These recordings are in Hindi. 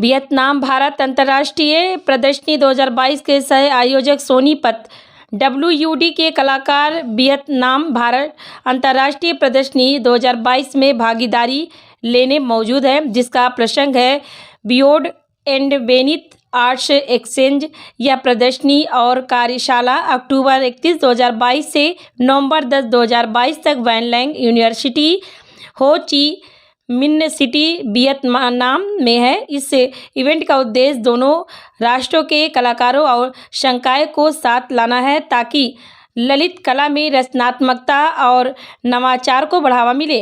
वियतनाम भारत अंतर्राष्ट्रीय प्रदर्शनी 2022 के सह आयोजक सोनीपत WUD के कलाकार वियतनाम भारत अंतर्राष्ट्रीय प्रदर्शनी 2022 में भागीदारी लेने मौजूद हैं, जिसका प्रसंग है beyond and beneath arts exchange. यह प्रदर्शनी और कार्यशाला अक्टूबर 31, 2022 से नवंबर 10, 2022 तक वैन लैंग यूनिवर्सिटी हो ची मिन सिटी वियतनाम में है। इस इवेंट का उद्देश्य दोनों राष्ट्रों के कलाकारों और संकाय को साथ लाना है, ताकि ललित कला में रचनात्मकता और नवाचार को बढ़ावा मिले।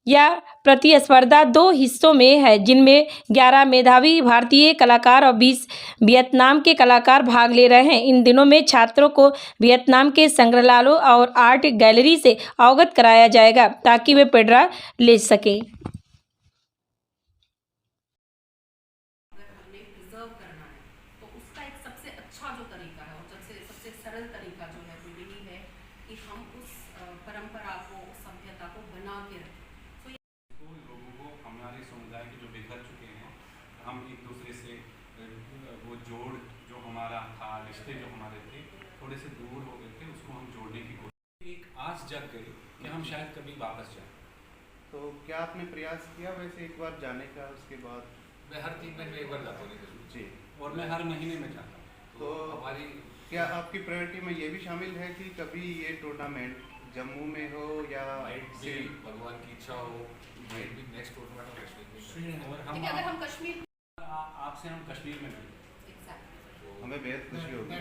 यह प्रतिस्पर्धा 2 हिस्सों में है, जिनमें 11 मेधावी भारतीय कलाकार और 20 वियतनाम के कलाकार भाग ले रहे हैं। इन दिनों में छात्रों को वियतनाम के संग्रहालयों और आर्ट गैलरी से अवगत कराया जाएगा, ताकि वे प्रेरणा ले सकें। प्रिजर्व करना है तो उसका एक सबसे अच्छा जो तरीका है और सबसे सरल तरीका जो है वो यही है कि हम उस परंपरा को, उस सभ्यता को बना के रखें। तो लोगों को, हमारे समुदाय के जो बिखर चुके हैं, हम एक दूसरे से वो जोड़ जो हमारा था, रिश्ते जो हमारे थे थोड़े से दूर हो गए थे, उसको हम जोड़ने की कोशिश, एक आस जग गई कि हम शायद कभी वापस जाएं। तो क्या आपने प्रयास किया वैसे एक बार जाने का? उसके बाद मैं हर 3 महीने में एक बार जाता हूँ जी, और मैं हर महीने में जाता हूँ। तो हमारी क्या आपकी प्रायोरिटी में ये भी शामिल है कि कभी ये टूर्नामेंट जम्मू में हो या माइट भी भगवान की इच्छा हो, माइट भी नेक्स्ट टूर्नामेंट कश्मीर में, और अगर हम कश्मीर आपसे हम कश्मीर में मिले तो हमें बेहद खुशी होगी,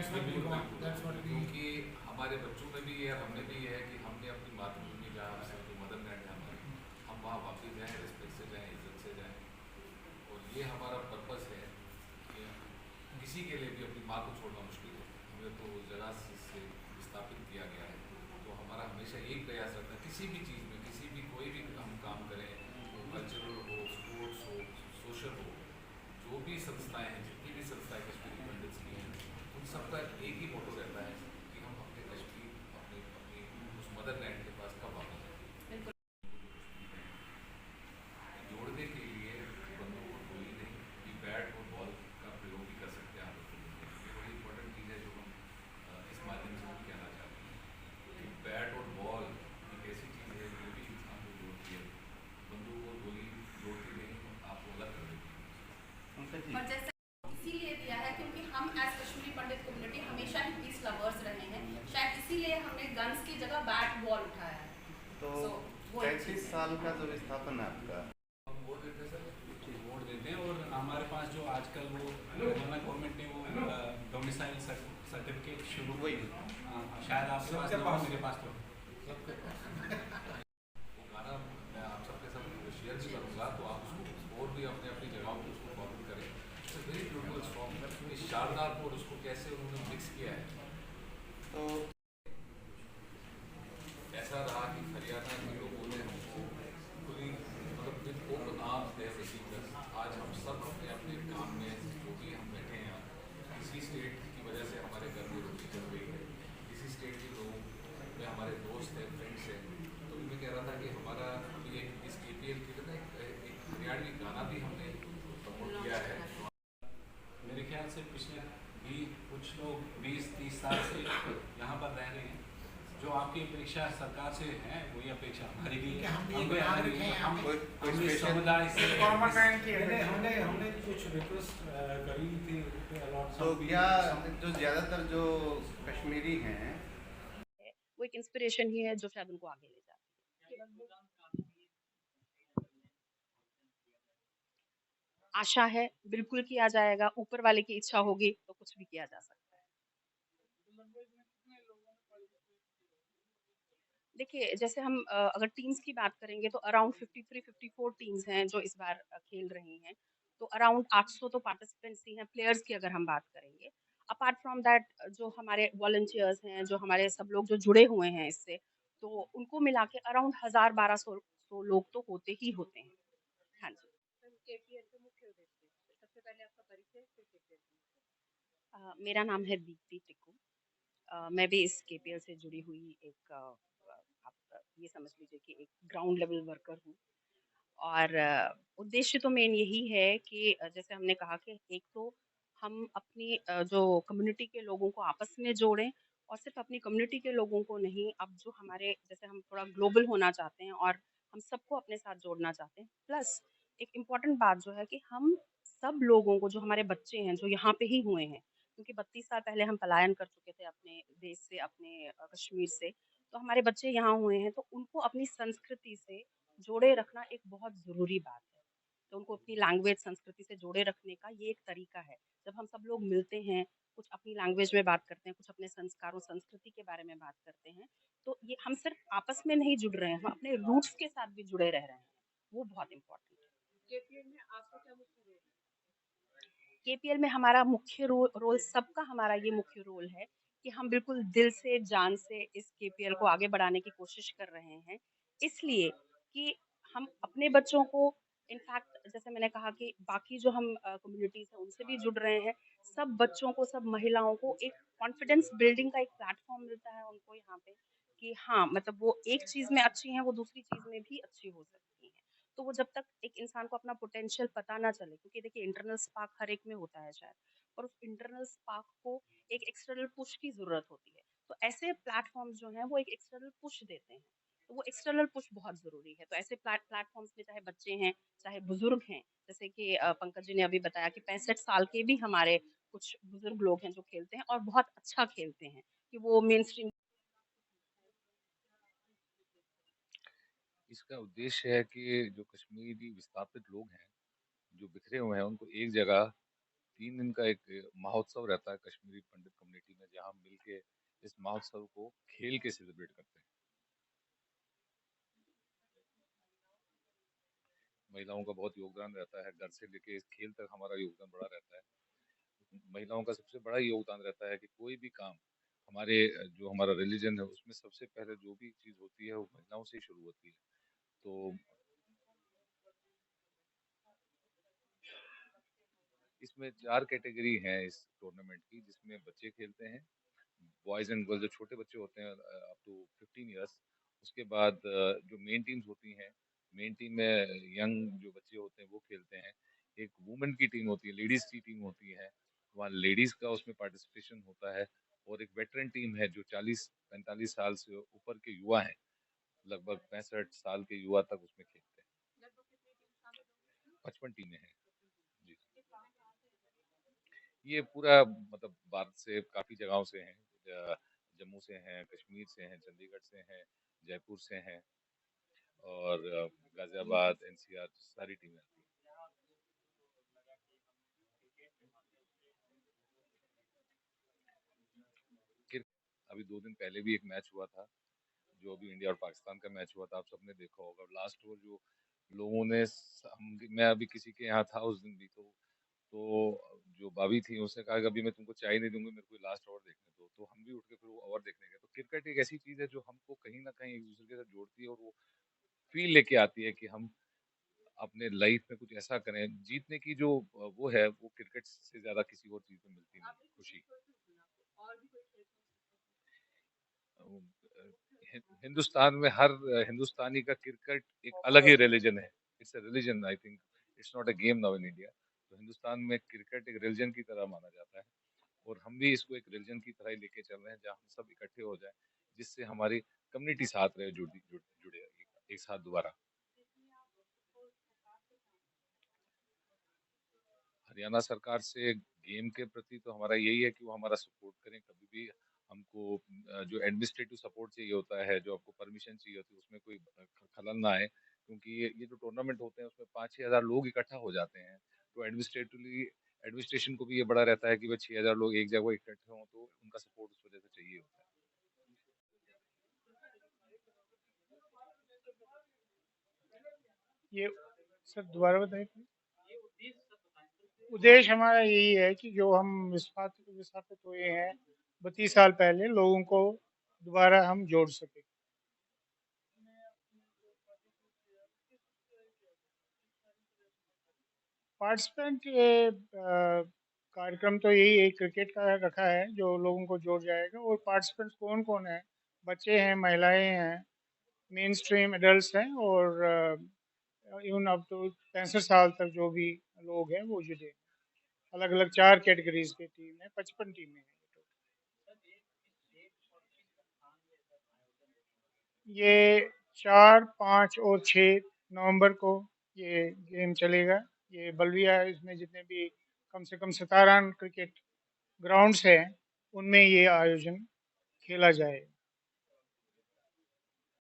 क्योंकि हमारे बच्चों में भी है, हमने भी है कि हमने अपनी मातृभूमि जहाँ से जो मदर लैंड है हमारी, हम वहाँ वापस जाएँ, रिस्पेक्ट से जाएँ, इज्जत से जाएँ। और ये हमारा पर्पस है कि किसी के लिए भी अपनी माँ को छोड़ना मुश्किल है, हमें तो जगह से विस्थापित किया गया है। तो हमारा हमेशा एक प्रयास रहता है किसी भी चीज़ में, किसी भी कोई भी हम काम करें, वो कल्चरल हो, स्पोर्ट्स हो, सोशल हो, जो भी संस्थाएं हैं, जितनी भी संस्थाएं कश्मीरी पंडित्स की हैं, उन सबका एक ही मोटो रहता है कि हम अपने कश्मीर, अपने अपनी उस मदर लैंड के पास कब वापस जाएं। जोड़ने के लिए बंदूक और गोली नहीं, कि बैट और बॉल का प्रयोग भी कर सकते हैं आप अपनी ज़िंदगी में। ये बड़ी इंपॉर्टेंट चीज़ है जो हम इस माध्यम से भी कहना चाहते हैं कि बैट और बॉल एक ऐसी चीज़ है जो भी इंसान को जोड़ती है, बंदूक और गोली जोड़ती नहीं, आपको अलग कर देती है। और जैसे इसीलिए दिया है क्योंकि हम एज कश्मीरी पंडित कम्युनिटी हमेशा ही पीस लवर्स रहे हैं, शायद इसीलिए हमने गन्स की जगह बैट बॉल उठाया है। तो 35 साल का जो विस्थापन है आपका, हम वोट देते हैं सर, वोट देते हैं। और हमारे पास जो आजकल वो गवर्नमेंट ने वो डोमिसाइल सर्टिफिकेट शुरू हुई, शायद आपके पास ना हो, मेरे पास तो वो गाना मैं आप सबके साथ शेयर भी करूँगा, तो आप उसको और भी अपने अपनी जगहों पर उसको फॉलो करें। It's a very beautiful song, इस शारदा को और उसको कैसे उन्होंने मिक्स किया है। तो ऐसा रहा कि हरियाणा के लोगों ने हमको खुली मतलब with open arms they received us. आज हम सब अपने अपने काम में जो भी हम बैठे हैं यहाँ, इसी स्टेट की वजह से हमारे घर में रोटी चल रही है, इसी स्टेट के लोग में हमारे दोस्त हैं, फ्रेंड्स हैं। तो मैं कह रहा था कि हमारा अभी एक इस KPL के लिए एक हरियाणवी गाना भी हमने प्रमोट किया है। मेरे ख्याल से पिछले भी कुछ लोग 20-30 साल से यहाँ पर रह रहे हैं। जो आपकी अपेक्षा सरकार से है वही अपेक्षा हमारी भी है। हम इस समुदाय से हमने कुछ रिक्वेस्ट करी थी। तो क्या जो ज़्यादातर जो कश्मीरी हैं वो एक इंस्पिरेशन ही है जो शायद उनको आगे ले जाती है। आशा है बिल्कुल किया जाएगा, ऊपर वाले की इच्छा होगी तो कुछ भी किया जा सकता है। देखिए जैसे हम अगर टीम्स की बात करेंगे तो अराउंड 53-54 टीम्स हैं जो इस बार खेल रही हैं। तो अराउंड 800 तो पार्टिसिपेंट्स ही हैं प्लेयर्स की अगर हम बात करेंगे। अपार्ट फ्रॉम दैट जो हमारे वॉलंटियर्स हैं, जो हमारे सब लोग जो जुड़े हुए हैं इससे, तो उनको मिला के अराउंड 1000-1200 लोग तो होते ही होते हैं। हाँ जी। मेरा नाम है दीप्ति टिक्कू। मैं भी इस KPL से जुड़ी हुई एक आप ये समझ लीजिए कि एक ग्राउंड लेवल वर्कर हूँ। और उद्देश्य तो मेन यही है कि जैसे हमने कहा कि एक तो हम अपनी जो कम्युनिटी के लोगों को आपस में जोड़ें, और सिर्फ अपनी कम्युनिटी के लोगों को नहीं, अब जो हमारे जैसे हम थोड़ा ग्लोबल होना चाहते हैं और हम सबको अपने साथ जोड़ना चाहते हैं। प्लस एक इम्पॉर्टेंट बात जो है कि हम सब लोगों को, जो हमारे बच्चे हैं जो यहाँ पे ही हुए हैं, क्योंकि 32 साल पहले हम पलायन कर चुके थे अपने देश से, अपने कश्मीर से, तो हमारे बच्चे यहाँ हुए हैं, तो उनको अपनी संस्कृति से जोड़े रखना एक बहुत ज़रूरी बात है। तो उनको अपनी लैंग्वेज, संस्कृति से जोड़े रखने का ये एक तरीका है। जब हम सब लोग मिलते हैं, कुछ अपनी लैंग्वेज में बात करते हैं, कुछ अपने संस्कारों, संस्कृति के बारे में बात करते हैं, तो ये हम सिर्फ आपस में नहीं जुड़ रहे हैं, हम अपने रूट्स के साथ भी जुड़े रह रहे हैं। वो बहुत इम्पोर्टेंट है। केपीएल में हमारा मुख्य रोल, सबका हमारा ये मुख्य रोल है कि हम बिल्कुल दिल से, जान से इस केपीएल को आगे बढ़ाने की कोशिश कर रहे हैं। इसलिए कि हम अपने बच्चों को, इनफैक्ट जैसे मैंने कहा कि बाकी जो हम कम्युनिटीज़ हैं उनसे भी जुड़ रहे हैं। सब बच्चों को, सब महिलाओं को एक कॉन्फिडेंस बिल्डिंग का एक प्लेटफ़ॉर्म मिलता है उनको यहाँ पे, कि हाँ, मतलब वो एक चीज़ में अच्छी हैं, वो दूसरी चीज़ में भी अच्छी हो सकती हैं। तो वो जब तक एक इंसान को अपना पोटेंशियल पता ना चले, क्योंकि देखिए इंटरनल स्पार्क हर एक में होता है शायद, पर उस इंटरनल स्पार्क को एक एक्सटर्नल पुश की ज़रूरत होती है। तो ऐसे प्लेटफ़ॉर्म्स जो हैं वो एक एक्सटर्नल पुश देते हैं। तो वो एक्सटर्नल पुश बहुत ज़रूरी है। तो ऐसे प्लेटफ़ॉर्म्स में चाहे बच्चे हैं, चाहे बुज़ुर्ग हैं, जैसे कि पंकज जी ने अभी बताया कि 65 साल के भी हमारे कुछ बुज़ुर्ग लोग हैं जो खेलते हैं और बहुत अच्छा खेलते हैं, कि वो मेनस्ट्रीम। इसका उद्देश्य है कि जो कश्मीरी विस्थापित लोग हैं, जो बिखरे हुए हैं, उनको एक जगह 3 दिन का एक महोत्सव रहता है कश्मीरी पंडित कम्युनिटी में, जहाँ हम मिलके इस महोत्सव को खेल के सेलिब्रेट करते हैं। महिलाओं का बहुत योगदान रहता है, घर से लेके इस खेल तक हमारा योगदान बड़ा रहता है। महिलाओं का सबसे बड़ा योगदान रहता है कि कोई भी काम हमारे जो हमारा रिलीजन है उसमें सबसे पहले जो भी चीज़ होती है वो महिलाओं से ही शुरू होती है। तो इसमें 4 कैटेगरी हैं इस टूर्नामेंट की, जिसमें बच्चे खेलते हैं, बॉयज़ एंड गर्ल्स, जो छोटे बच्चे होते हैं अप टू 15 इयर्स। उसके बाद जो मेन टीम्स होती हैं, मेन टीम में यंग जो बच्चे होते हैं वो खेलते हैं। एक वुमेन की टीम होती है, लेडीज़ की टीम होती है, वहाँ लेडीज़ का उसमें पार्टिसिपेशन होता है। और एक वेटरन टीम है जो 40-45 साल से ऊपर के युवा हैं, लगभग 65 साल के युवा तक उसमें खेलते हैं। 55 टीमें हैं जी। ये पूरा मतलब भारत से काफ़ी जगहों से हैं, जम्मू से हैं, कश्मीर से हैं, चंडीगढ़ से हैं, जयपुर से हैं, और गाजियाबाद, एनसीआर, सारी टीमें आती हैं। क्रिकेट, अभी 2 दिन पहले भी एक मैच हुआ था, जो अभी इंडिया और पाकिस्तान का मैच हुआ था, आप सबने देखा होगा। लास्ट ओवर जो लोगों ने मैं अभी किसी के यहाँ था उस दिन भी, तो जो भाभी थी उसने कहा कि अभी मैं तुमको चाय नहीं दूंगी, मेरे को लास्ट ओवर देखने दो। तो हम भी उठ के फिर वो ओवर देखने गए। तो क्रिकेट एक ऐसी चीज है जो हमको कहीं ना कहीं एक दूसरे के साथ जोड़ती है, और वो फील लेके आती है कि हम अपने लाइफ में कुछ ऐसा करें। जीतने की जो वो है, वो क्रिकेट से ज्यादा किसी और चीज में मिलती नहीं खुशी। हिंदुस्तान में हर हिंदुस्तानी का क्रिकेट एक अलग ही रिलीजन है। It's a religion, I think it's not a game now in India. तो हिंदुस्तान में क्रिकेट एक रिलीजन की तरह माना जाता है, और हम भी इसको एक रिलीजन की तरह ही लेके चल रहे हैं, जहाँ हम सब इकट्ठे हो जाएं, जिससे हमारी कम्युनिटी साथ रहे, जुड़े एक साथ दोबारा। हरियाणा सरकार से गेम के प्रति तो हमारा यही है कि वो हमारा सपोर्ट करें। कभी भी हमको जो एडमिनिस्ट्रेटिव सपोर्ट चाहिए होता है, जो आपको परमिशन चाहिए होती है, उसमें कोई खलल ना आए, क्योंकि ये जो टूर्नामेंट होते हैं उसमें 5-6 हज़ार लोग इकट्ठा हो जाते हैं। तो एडमिनिस्ट्रेशन को भी ये बड़ा रहता है कि भाई 6 हज़ार लोग एक जगह इकट्ठे हों, तो उनका सपोर्ट उस वजह से चाहिए होता है। ये सर दोबारा बताइए please। उद्देश्य हमारा यही है कि जो हम विस्थापित हुए हैं 32 साल पहले, लोगों को दोबारा हम जोड़ सके। पार्टिसिपेंट कार्यक्रम तो यही एक क्रिकेट का रखा है जो लोगों को जोड़ जाएगा। और पार्टिसिपेंट्स कौन कौन है? बच्चे हैं, महिलाएं हैं, मेन स्ट्रीम एडल्ट हैं, और इवन अप टू 65 साल तक जो भी लोग हैं वो जुड़े। अलग अलग 4 कैटेगरीज की टीम है, 55 टीमें हैं। ये 4, 5 और 6 नवंबर को ये गेम चलेगा। ये बल्विया, इसमें जितने भी कम से कम 17 क्रिकेट ग्राउंड्स हैं उनमें ये आयोजन खेला जाएगा।